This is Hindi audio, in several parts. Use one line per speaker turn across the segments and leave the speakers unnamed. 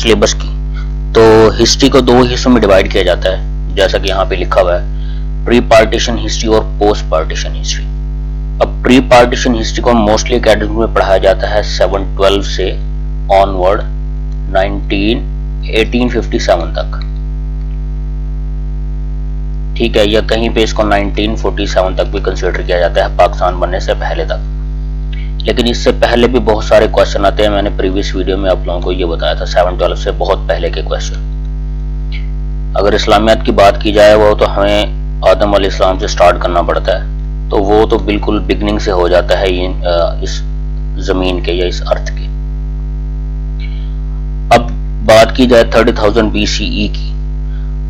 सिलेबस की, तो हिस्ट्री को 2 हिस्सों में डिवाइड किया जाता है, जैसा कि यहाँ पे लिखा हुआ है, प्री पार्टीशन हिस्ट्री और पोस्ट पार्टीशन हिस्ट्री। अब प्री पार्टीशन हिस्ट्री को मोस्टली एकेडमी में पढ़ाया जाता है 712 से ऑनवर्ड 1857 तक, ठीक है, या कहीं पे इसको 1947 तक भी कंसिडर किया जाता है, पाकिस्तान बनने से पहले तक। लेकिन इससे पहले भी बहुत सारे क्वेश्चन आते हैं, मैंने प्रीवियस वीडियो में आप लोगों को ये बताया था 712 से बहुत पहले के क्वेश्चन। अगर इस्लामियात की बात की जाए वो तो हमें आदम अलैहिस्सलाम से स्टार्ट करना पड़ता है, तो वो तो बिल्कुल बिगनिंग से हो जाता है इस जमीन के या इस अर्थ के। अब बात की जाए 30,000 BCE की,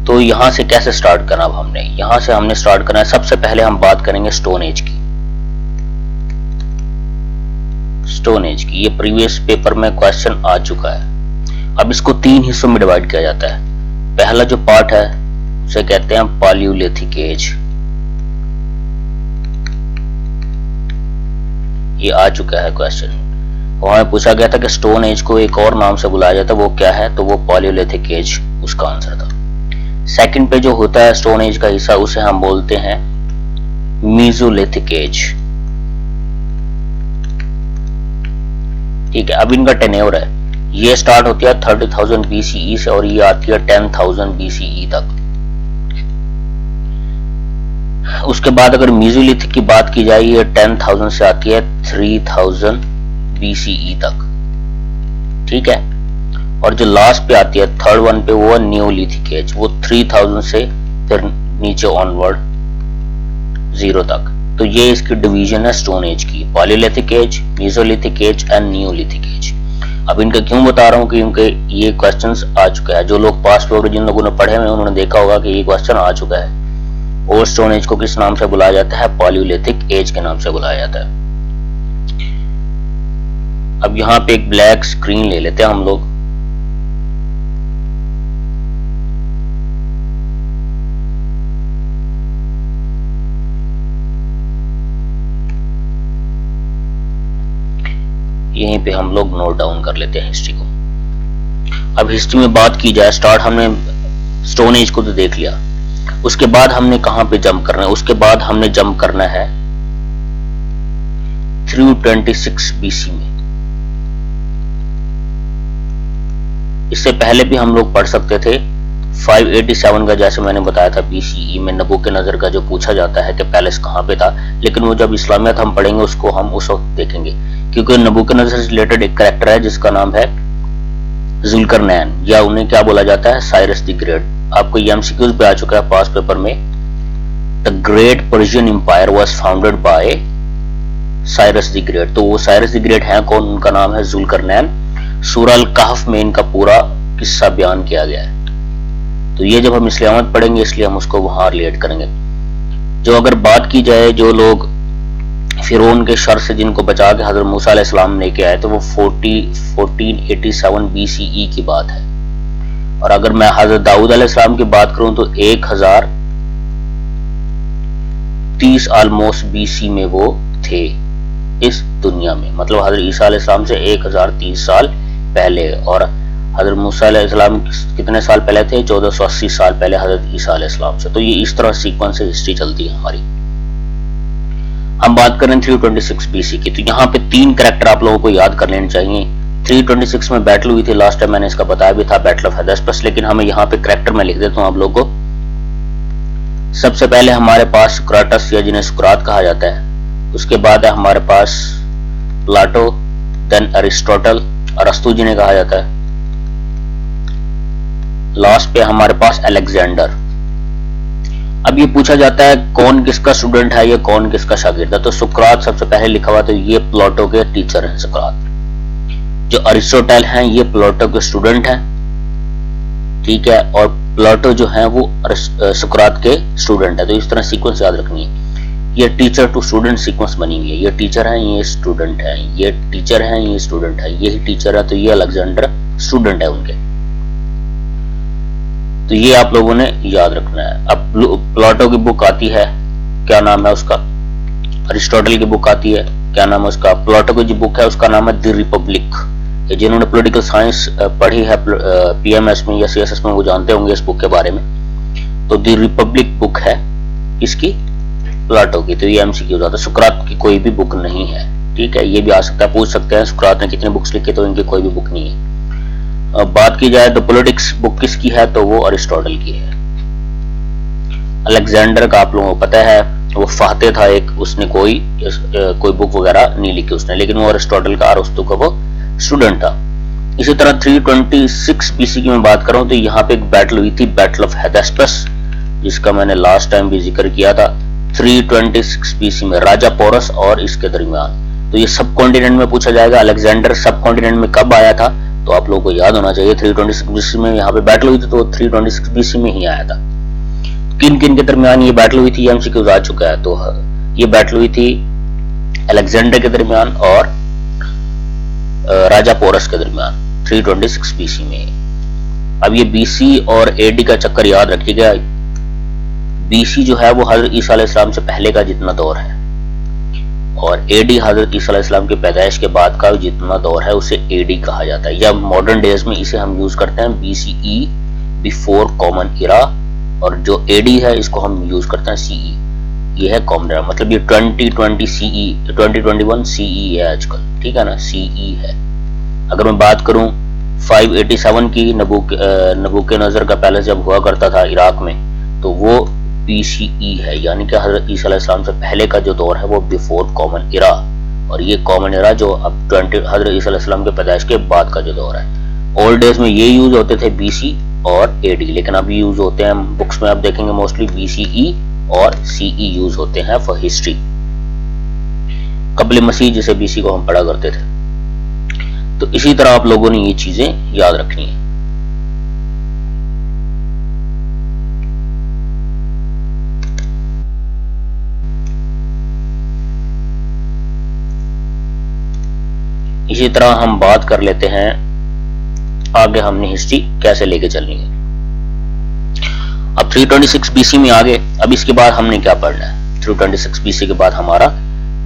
तो यहां से कैसे स्टार्ट करना, अब हमने यहां से हमने स्टार्ट करना है। सबसे पहले हम बात करेंगे स्टोन एज की। स्टोन एज की ये प्रीवियस पेपर में क्वेश्चन आ चुका है। अब इसको 3 हिस्सों में डिवाइड किया जाता है। पहला जो पार्ट है उसे कहते हैं पालियोलिथिक एज, ये आ चुका है क्वेश्चन। वहां पूछा गया था कि स्टोन एज को एक और नाम से बुलाया जाता है, वो क्या है, तो वो पालियोलिथिक एज उसका आंसर था। सेकंड पे जो होता है स्टोन एज का हिस्सा, उसे हम बोलते हैं मीसोलिथिक एज, ठीक है। अब इनका टेन्योर है, ये स्टार्ट होती है 30,000 BCE से और ये आती है 10,000 BCE तक। उसके बाद अगर मीसोलिथिक की बात की जाए, ये 10,000 से आती है 3,000 BCE तक, ठीक है। और जो लास्ट पे आती है थर्ड वन पे, वो न्यूलिथिक एज, वो 3000 से फिर नीचे ऑनवर्ड 0 तक। तो ये इसकी डिवीजन है स्टोन एज की, palaeolithic age, mesolithic age and neolithic age. अब इनका क्यों बता रहा हूँ, क्योंकि ये क्वेश्चंस आ चुका है। जो लोग पास्ट पेपर जिन लोगों ने पढ़े हुए उन्होंने देखा होगा कि ये क्वेश्चन आ चुका है। और स्टोन एज को किस नाम से बुलाया जाता है, पालियोलिथिक एज के नाम से बुलाया जाता है। अब यहाँ पे एक ब्लैक स्क्रीन ले लेते हैं हम लोग। यहीं पे हम लोग नोट डाउन कर लेते हैं हिस्ट्री को। अब हिस्ट्री में बात की जाए, स्टार्ट हमने स्टोन एज को तो देख लिया, उसके बाद हमने कहां पे जंप करना है, उसके बाद हमने जंप करना है 326 BC में। इससे पहले भी हम लोग पढ़ सकते थे 587 का, जैसे मैंने बताया था BCE में नबूकदनेस्सर का जो पूछा जाता है कि पैलेस कहां पे था, लेकिन वो जब इस्लामियत हम पढ़ेंगे उसको हम उस वक्त देखेंगे, क्योंकि नबूकदनेस्सर से रिलेटेड एक कैरेक्टर है जिसका नाम है जुल्करनैन, या उन्हें क्या बोला जाता है, साइरस द ग्रेट। आपको ये MCQs पे आ चुका है पास्ट पेपर में। The great Persian empire was founded by Cyrus the great. तो वो साइरस द ग्रेट है कौन, उनका नाम है जुल्करनैन। सूरह अल कहफ में इनका पूरा किस्सा बयान किया गया है। तो ये जब हम इस्लामियत पढ़ेंगे इसलिए हम उसको वहां रिलेट करेंगे। जो अगर बात की जाए, जो लोग फिरौन के शर से जिनको बचा के हजरत मूसा अलैहिस्सलाम लेके आए, तो वो 1487 BCE की बात है। और अगर मैं हजरत दाऊद अलैहिस्सलाम की बात करूं तो 1030 ऑलमोस्ट BC में वो थे इस दुनिया में, मतलब हजरत ईसा अलैहिस्सलाम से 1030 साल पहले। और हजरत मूसा अलैहिस्सलाम कितने साल पहले थे, 1480 साल पहले हजरत ईसा अलैहिस्सलाम से। तो ये इस तरह सीक्वेंस से हिस्ट्री चलती है हमारी। हम बात करें 326 BC की, तो यहाँ पे 3 कैरेक्टर आप लोगों को याद कर लेने चाहिए। 326 में बैटल हुई थी, लास्ट टाइम मैंने इसका बताया भी था, बैटल ऑफ हेदेस्पस, लेकिन हमें यहाँ पे कैरेक्टर में लिख देता हूँ आप लोगों को। सबसे पहले हमारे पास सुक्राटस, या जिन्हें सुकरात कहा जाता है। उसके बाद है हमारे पास प्लाटो, देन अरिस्टोटल, अरस्तु जिन्हें कहा जाता है। लास्ट पे हमारे पास अलेक्जेंडर। अब ये पूछा जाता है कौन किसका स्टूडेंट है, ये कौन किसका शागिर्द है। तो सुकरात सबसे पहले लिखा हुआ, तो ये प्लाटो के टीचर हैं सुकरात। जो अरिस्टोटल हैं ये प्लाटो के स्टूडेंट हैं, ठीक है। और प्लाटो जो है वो सुकरात के स्टूडेंट है। तो इस तरह सीक्वेंस याद रखनी है। ये टीचर टू स्टूडेंट सीक्वेंस बनी हुई है। ये टीचर है, ये स्टूडेंट है, ये टीचर है, ये स्टूडेंट है, यही टीचर है, तो ये अलेक्जेंडर स्टूडेंट है उनके। तो ये आप लोगों ने याद रखना है। अब प्लाटो की बुक आती है, क्या नाम है उसका, अरिस्टोटल की बुक आती है, क्या नाम है उसका, प्लाटो की जो बुक है उसका नाम है द रिपब्लिक, जिन्होंने पॉलिटिकल साइंस पढ़ी है पीएमएस में या सीएसएस में वो जानते होंगे इस बुक के बारे में। तो द रिपब्लिक बुक है इसकी, प्लाटो की। तो ये एमसीक्यू जाता है, सुकरात की कोई भी बुक नहीं है, ठीक है। ये भी आ सकता है, पूछ सकते हैं सुकरात ने कितने बुक्स लिखे, तो इनकी कोई भी बुक नहीं है। अब बात की जाए द पॉलिटिक्स बुक किसकी है, तो वो अरिस्टोटल की है। अलेक्जेंडर का आप लोगों को पता है, वो फाते था एक, उसने कोई बुक वगैरह नहीं लिखी उसने, लेकिन वो अरिस्टोटल का, अरस्तु का वो स्टूडेंट था। इसी तरह 326 बीसी की मैं बात करूं तो यहाँ पे एक बैटल हुई थी, बैटल ऑफ हेदेस्पस, जिसका मैंने लास्ट टाइम भी जिक्र किया था। 326 बीसी में राजा पोरस और इसके दरमियान। तो ये सब कॉन्टिनेंट में पूछा जाएगा। अलेक्जेंडर सब कॉन्टिनेंट में कब आया था, तो आप लोगों को याद होना चाहिए 326 बीसी में यहाँ पे बैटल हुई थी, तो 326 बीसी में ही आया था। किन किन के दरमियान ये बैटल हुई थी, एमसीक्यू आ चुका है। तो ये बैटल हुई थी अलेक्जेंडर के दरमियान और राजा पोरस के दरमियान 326 बीसी में। अब ये बीसी और एडी का चक्कर याद रखिएगा। बीसी जो है वो हजरत ईसा अलैहिस्सलाम से पहले का जितना दौर है, और एडी हजरत ईसा अलैहिस्सलाम की पैदाइश के बाद का जितना दौर है उसे एडी कहा जाता है, या मॉडर्न डेज में इसे हम यूज करते हैं बीसीई, बिफोर कॉमन इरा, और जो एडी है इसको हम यूज करते हैं सीई, ये है कॉमन इरा। मतलब ये 2020 सीई, 2021 सीई है आजकल, ठीक है ना, सीई है। अगर मैं बात करूं 587 की, नबूकदनेस्सर का पैलेस जब हुआ करता था इराक में, तो वो बीसीई है, यानी कि हजरत ईसा अलैहिस्सलाम से पहले का जो दौर है वो बिफोर कॉमन इरा, और ये कॉमन इरा जो अब हजरत ईसा अलैहिस्सलाम के पैदाइश के बाद का जो दौर है। ओल्ड डेज में ये यूज होते थे बीसी और एडी, लेकिन अभी यूज होते हैं बुक्स में आप देखेंगे मोस्टली बीसीई और सीई यूज होते हैं फॉर हिस्ट्री। कबल मसीह जिसे बीसी को हम पढ़ा करते थे। तो इसी तरह आप लोगों ने ये चीजें याद रखनी है। इसी तरह हम बात कर लेते हैं आगे हमने हिस्ट्री कैसे लेके चलनी है। अब 326 बीसी में आगे, अब इसके बाद हमने क्या पढ़ना है। 326 बीसी के बाद हमारा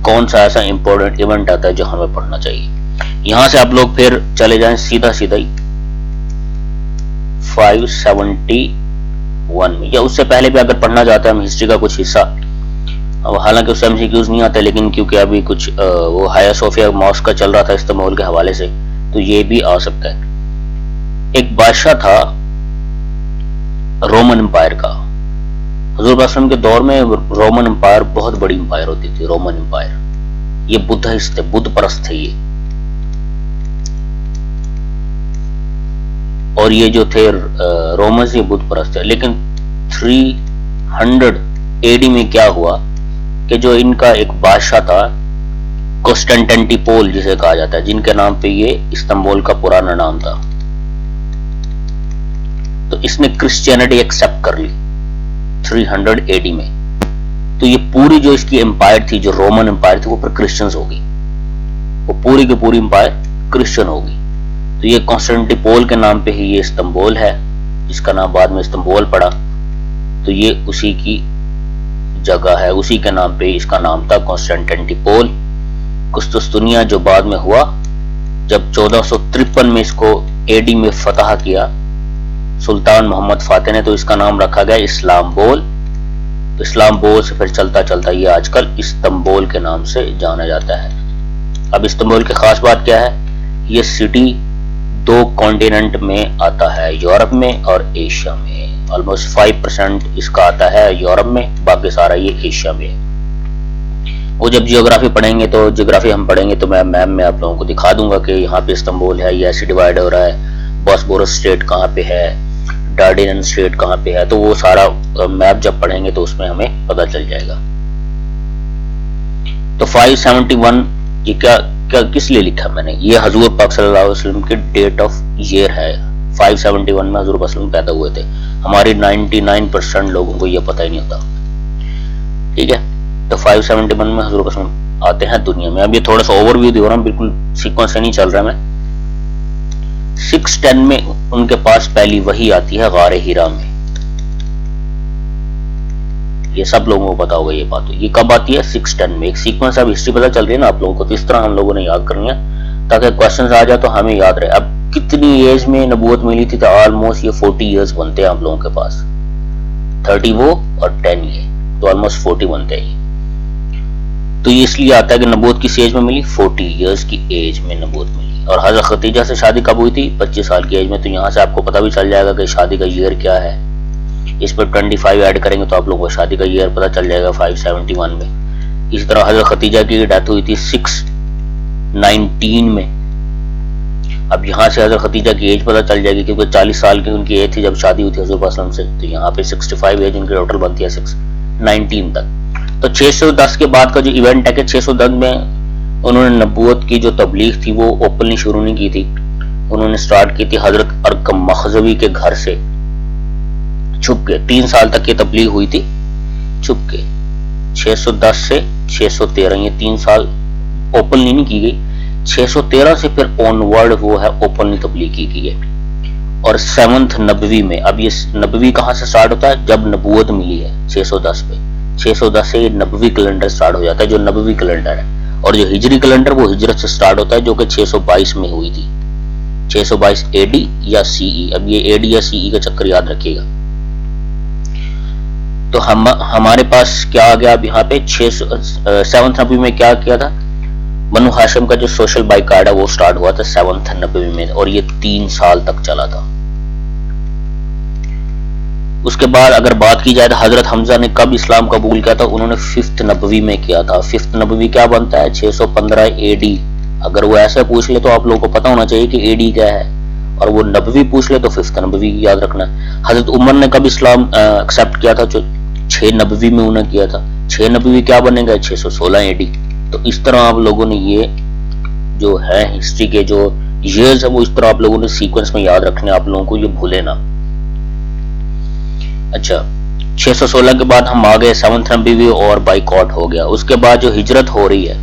कौन सा ऐसा इंपॉर्टेंट इवेंट आता है जो हमें पढ़ना चाहिए। यहां से आप लोग फिर चले जाएं सीधा सीधा ही 571 में, या उससे पहले भी अगर पढ़ना चाहते हैं हम हिस्ट्री का कुछ हिस्सा। अब हालांकि उससे एमसीक्यूज नहीं आते, लेकिन क्योंकि अभी कुछ वो हाया सोफिया मॉस्क का चल रहा था इस्तांबुल के हवाले से, तो ये भी आ सकता है। एक बादशाह था रोमन एम्पायर का। हुजूर असलम के दौर में रोमन एम्पायर बहुत बड़ी एम्पायर होती थी, रोमन एम्पायर। ये बुद्धिस्ट थे, बुद्ध परस्त थे ये। और ये जो थे रोमन्स, ये बुद्ध परस्त थे। लेकिन 300 एडी में क्या हुआ कि जो इनका एक बादशाह था कॉन्स्टेंटिनोपल जिसे कहा जाता है, जिनके नाम पे ये इस्तांबुल का पुराना नाम था, तो इसने क्रिश्चियनिटी एक्सेप्ट कर ली 300 एडी में। तो ये पूरी जो इसकी एम्पायर थी, जो रोमन एम्पायर थी, वो फिर क्रिश्चियंस होगी, वो पूरी की पूरी एम्पायर क्रिश्चियन होगी। तो ये कॉन्स्टेंटिनोपल के नाम पे ही ये इस्तांबुल है, जिसका नाम बाद में इस्तांबुल पड़ा। तो ये उसी की जगह है, उसी के नाम पे इसका नाम था कॉन्स्टेंटिनोपल। कुस्तुस्तुनिया जो बाद में हुआ, जब 1453 में इसको एडी में फतह किया सुल्तान मोहम्मद फातेह ने, तो इसका नाम रखा गया इस्लाम्बुल। इस्लाम्बुल से फिर चलता चलता ये आजकल इस्तांबुल के नाम से जाना जाता है। अब इस्तांबुल की खास बात क्या है, ये सिटी 2 कॉन्टिनेंट में आता है, यूरोप में और एशिया में। ऑलमोस्ट 5% इसका आता है यूरोप में, बाकी सारा ये एशिया में। वो जब जियोग्राफी पढ़ेंगे, तो जियोग्राफी हम पढ़ेंगे तो मैं मैप में आप लोगों को दिखा दूंगा कि यहाँ पे इस्तांबुल है, ये ऐसे डिवाइड हो रहा है, बॉस्फोरस स्टेट कहाँ पे है, डार्डिनियन स्टेट कहाँ पे है। तो वो सारा मैप जब पढ़ेंगे तो उसमें हमें पता चल जाएगा। तो 571 ये क्या किस लिए लिखा मैंने, ये हजूर पाक सल्लल्लाहु अलैहि वसल्लम के डेट ऑफ ईयर है। 571 में हजूर वसल्लम पैदा हुए थे। हमारे 99% लोगों को ये पता ही नहीं होता, ठीक है। तो 571 में हजूर वसल्लम आते हैं दुनिया में। अब ये थोड़ा सा ओवरव्यू दे रहा हूं, बिल्कुल सीक्वेंस से नहीं चल रहा मैं। 610 में उनके पास पहली वही आती है गारे हिरा में। ये सब लोगों को पता होगा ये बात। ये कब आती है? 610 में। एक सीक्वेंस अब हिस्ट्री पता चल रही है ना आप लोगों को, तो इस तरह हम लोगों ने याद करनी है। ताकि क्वेश्चन आ जाए तो हमें याद रहे। अब कितनी एज में नबूवत मिली थी? तो ऑलमोस्ट ये 40 ईयर्स बनते हैं आप लोगों के पास, 30 वो और 10 ये, तो ऑलमोस्ट 40 बनते हैं। तो ये इसलिए आता है कि नबूवत किस एज में मिली? 40 ईयर्स की एज में नबूवत मिली। और हजरत खदीजा से शादी कब हुई थी? 25 साल की एज में। तो यहाँ से आपको पता भी चल जाएगा कि शादी का ईयर क्या है। इस पर 25 ऐड करेंगे तो आप लोगों को शादी का ईयर पता चल जाएगा 571 में। इसी तरह हजरत खदीजा की डेथ हुई थी 619 में। अब यहाँ से हजरत खदीजा की एज पता चल जाएगी, क्योंकि 40 साल की उनकी एज थी जब शादी हुई थी हजूर वसल्लम से। तो यहाँ पे 65 एज उनकी टोटल बनती है 619 तक। तो 610 के बाद का जो इवेंट है कि 610 में उन्होंने नबूवत की जो तबलीग थी वो ओपनली शुरू नहीं की थी, उन्होंने स्टार्ट की थी हजरत अरकम मखज़वी के घर से छुप के। 3 साल तक ये तबलीग हुई थी छुप के, 610 से 613, ये 3 साल ओपनली नहीं की गई। 613 से फिर ऑनवर्ड वो है ओपनली तबलीग की गई है। और 7th नबवी में, अब ये नबवी कहां से स्टार्ट होता है? जब नबूवत मिली है 610 पे, 610 से नबवी कैलेंडर स्टार्ट हो जाता है, जो नबवी कैलेंडर है। और जो हिजरी कैलेंडर वो हिजरत से स्टार्ट होता है, जो कि 622 में हुई थी, 622 एडी या सीई। अब ये एडी या सीई का चक्कर याद रखिएगा। तो हमारे पास क्या आ गया अब यहाँ पे 7th नबवी में क्या किया था? बनु हाशिम का जो सोशल बाइकाट है वो स्टार्ट हुआ था 7th नबवी में, और ये 3 साल तक चला था। उसके बाद अगर बात की जाए तो हजरत हमजा ने कब इस्लाम कबूल किया था? उन्होंने 5th नबवी में किया था। 5th नबवी क्या बनता है? 615 एडी। अगर वो ऐसे पूछ ले तो आप लोगों को पता होना चाहिए कि एडी क्या है, और वो नबवी पूछ ले तो 5th नबवी याद रखना। हजरत उमर ने कब इस्लाम एक्सेप्ट किया था? जो 6 नबवी में उन्होंने किया था। 6 नबवी क्या बनेगा? 616 एडी। तो इस तरह आप लोगों ने ये जो है हिस्ट्री के जो ईयर्स है वो इस तरह आप लोगों ने सीक्वेंस में याद रखने, आप लोगों को ये भूले ना। अच्छा, 616 के बाद हम आ गए 7th नबवी और बाइकॉट हो गया। उसके बाद जो हिजरत हो रही है,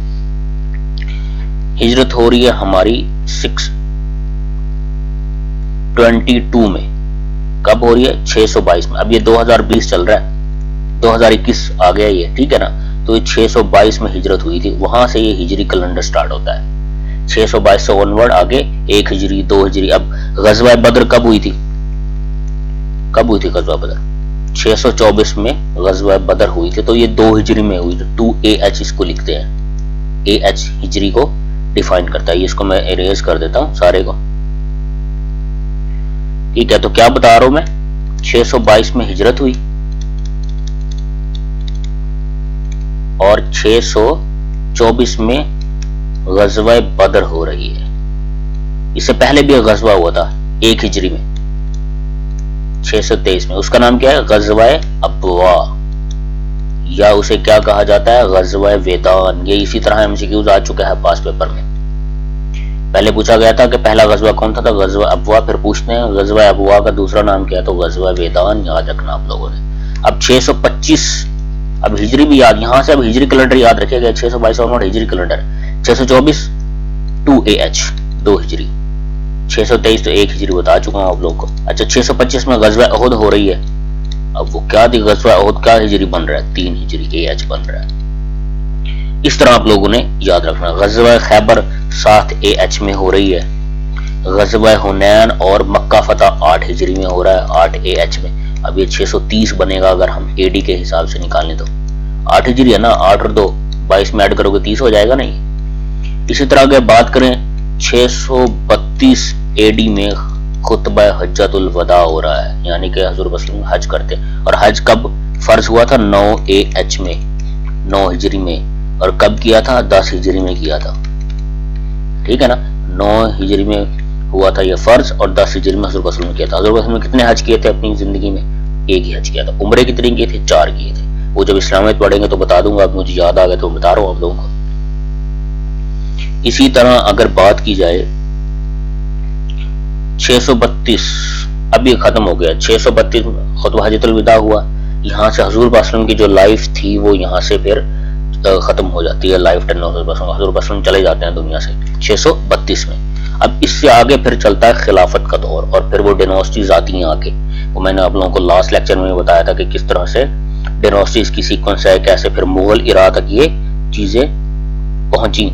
हिजरत हो रही है हमारी 622 में। कब हो रही है? 622 में। अब ये 2020 चल रहा है, 2021 आ गया ये, ठीक है ना। तो ये 622 में हिजरत हुई थी, वहां से ये हिजरी कैलेंडर स्टार्ट होता है। 622 से ऑनवर्ड आगे 1 हिजरी 2 हिजरी। अब गज़वा बद्र कब हुई थी? कब हुई थी गज़वा बद्र? 624 में गज़वा बद्र हुई थी, तो ये 2 हिजरी में हुई थी। 2AH इसको लिखते हैं, AH हिजरी को डिफाइन करता है। इसको मैं इरेज कर देता हूं सारे को, ठीक है। तो क्या बता रहा हूं मैं? 622 में हिजरत हुई और 624 में गज़वा बद्र हो रही है। इससे पहले भी गज़वा हुआ था 1 हिजरी में 623 में, उसका नाम क्या है? गज़वा अबवा, या उसे क्या कहा जाता है? गज़वा वेदान। ये इसी तरह MCQs आ चुका है पास पेपर में। पहले पूछा गया था कि पहला गज़वा कौन था? गज़वा अबवा। फिर पूछते हैं गज़वा अबवा का दूसरा नाम क्या है? तो गज़वा वेदान, याद रखना आप लोगों ने। अब 625, अब हिजरी भी याद, यहां से अब हिजरी कैलेंडर याद रखिएगा। 622 और हिजरी कैलेंडर। 624 2AH 2 हिजरी, 623 तो 1 हिजरी बता चुका हूं आप लोगों को। अच्छा, 625 में गज़वा उहद हो रही है। अब वो क्या थी? गज़वा उहद क्या हिजरी बन रहा है? 3 हिजरी AH बन रहा है। इस तरह आप लोगों ने याद रखना। गज़वा खैबर 7 AH में हो रही है। गज़वा हुनैन और मक्का फतह 8 हिजरी में हो रहा है, 8 AH में। अब ये 630 बनेगा अगर हम AD के हिसाब से निकालें तो। 8 हिजरी है ना, 8 और 2 22 में ऐड करोगे 30 हो जाएगा नहीं। इसी तरह अगर बात करें 632 AD में खुतबा हज्जतुल वदा हो रहा है, यानी कि हजूर वसल्लम हज करते हैं। और हज कब फर्ज हुआ था? 9 AH में, 9 हिजरी में। और कब किया था? 10 हिजरी में किया था, ठीक है ना। 9 हिजरी में हुआ था ये फर्ज और 10 हिजरी में हजूर वसल्लम किया था। हजूर वसल्लम ने कितने हज किए थे अपनी जिंदगी में? 1 ही हज किया था। उम्रे कितने किए थे? 4 किए थे। वो जब इस्लामियत पढ़ेंगे तो बता दूंगा, अब मुझे याद आ गया तो बता रहा हूं आप लोगों को। इसी तरह अगर बात की जाए 632, अब ये खत्म हो गया। 632 खुतबा हज्जतुल विदा हुआ। यहाँ से हजूर वसल्लम की जो लाइफ थी वो यहाँ से फिर खत्म हो जाती है, लाइफ टाइम हजूर वसल्लम चले जाते हैं दुनिया से 632 में। अब इससे आगे फिर चलता है खिलाफत का दौर, और फिर वो डायनेस्टीज आती हैं आगे। वो मैंने आप लोगों को लास्ट लेक्चर में बताया था कि किस तरह से डायनेस्टीज की सीक्वेंस है, कैसे फिर मुगल इरा तक ये चीजें पहुंची।